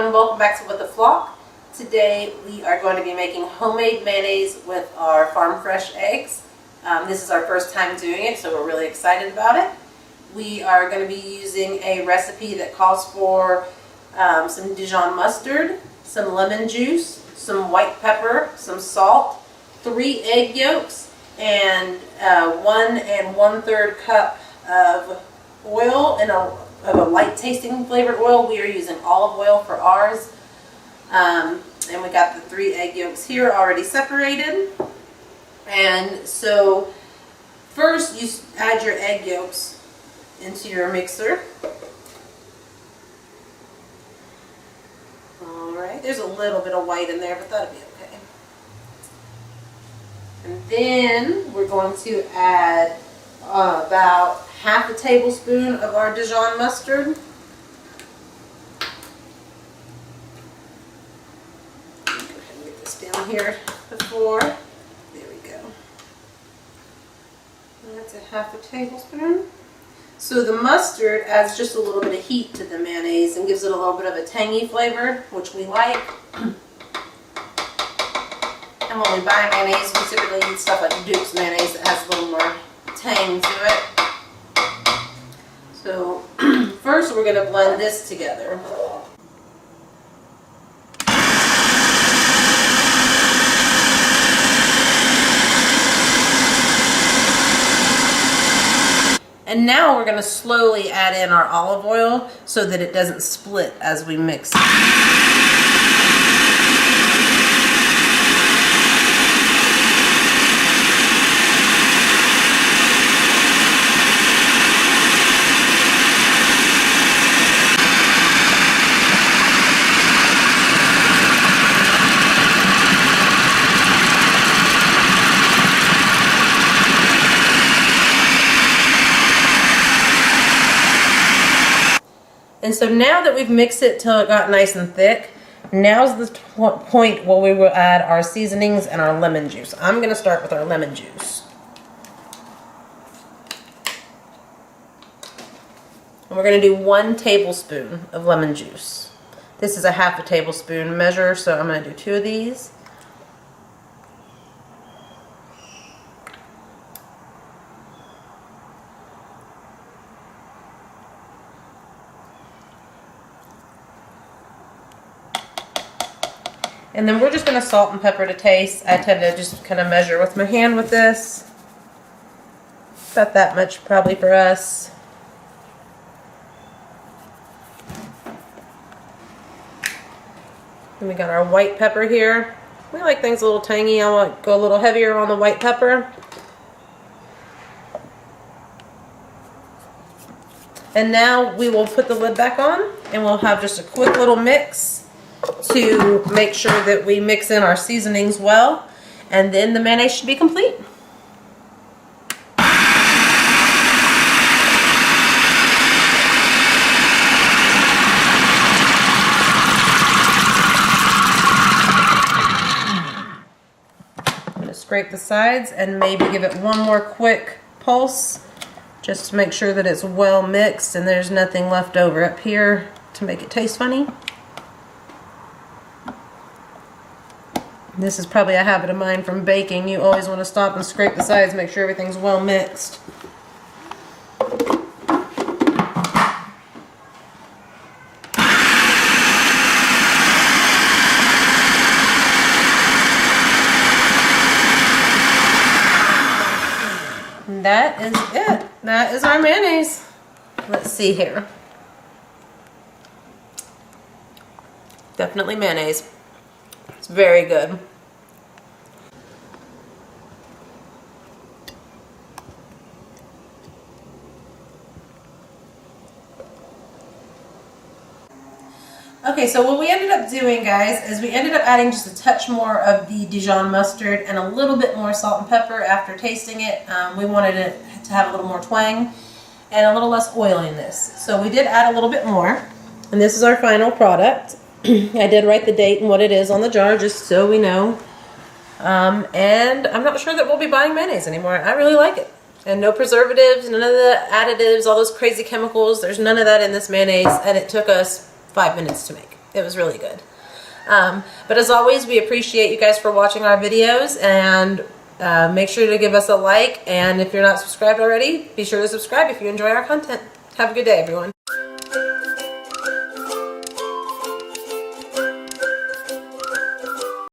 everyone, welcome back to With the Flock. Today we are going to be making homemade mayonnaise with our farm fresh eggs. This is our first time doing it, so we're really excited about it. We are going to be using a recipe that calls for some Dijon mustard, some lemon juice, some white pepper, some salt, 3 egg yolks, and 1 1/3 cup of oil and of a light tasting flavored oil. We are using olive oil for ours. And we got the 3 egg yolks here already separated. And so first you add your egg yolks into your mixer. Alright, there's a little bit of white in there, but that'll be okay. And then we're going to add about half a tablespoon of our Dijon mustard. Go ahead and get this down here before. There we go. That's a half a tablespoon. So the mustard adds just a little bit of heat to the mayonnaise and gives it a little bit of a tangy flavor, which we like. And when we buy mayonnaise, we typically use stuff like Duke's mayonnaise that has a little more tang to it. So first we're going to blend this together. And now we're going to slowly add in our olive oil so that it doesn't split as we mix it. And so now that we've mixed it till it got nice and thick, now's the point where we will add our seasonings and our lemon juice. I'm going to start with our lemon juice. And we're going to do 1 tablespoon of lemon juice. This is a half a tablespoon measure, so I'm going to do 2 of these. And then we're just going to salt and pepper to taste. I tend to just kind of measure with my hand with this. About that much probably for us. Then we got our white pepper here. We like things a little tangy. I want to go a little heavier on the white pepper. And now we will put the lid back on and we'll have just a quick little mix to make sure that we mix in our seasonings well, and then the mayonnaise should be complete. I'm going to scrape the sides and maybe give it one more quick pulse just to make sure that it's well mixed and there's nothing left over up here to make it taste funny. This is probably a habit of mine from baking. You always want to stop and scrape the sides, make sure everything's well mixed. And that is it. That is our mayonnaise. Let's see here. Definitely mayonnaise. It's very good. Okay, so what we ended up doing, guys, is we ended up adding just a touch more of the Dijon mustard and a little bit more salt and pepper after tasting it. We wanted it to have a little more twang and a little less oil in this. So we did add a little bit more, and this is our final product. I did write the date and what it is on the jar just so we know. And I'm not sure that we'll be buying mayonnaise anymore. I really like it. And no preservatives, none of the additives, all those crazy chemicals. There's none of that in this mayonnaise, and it took us 5 minutes to make. It was really good. But as always, we appreciate you guys for watching our videos, and make sure to give us a like, and if you're not subscribed already, be sure to subscribe if you enjoy our content. Have a good day, everyone.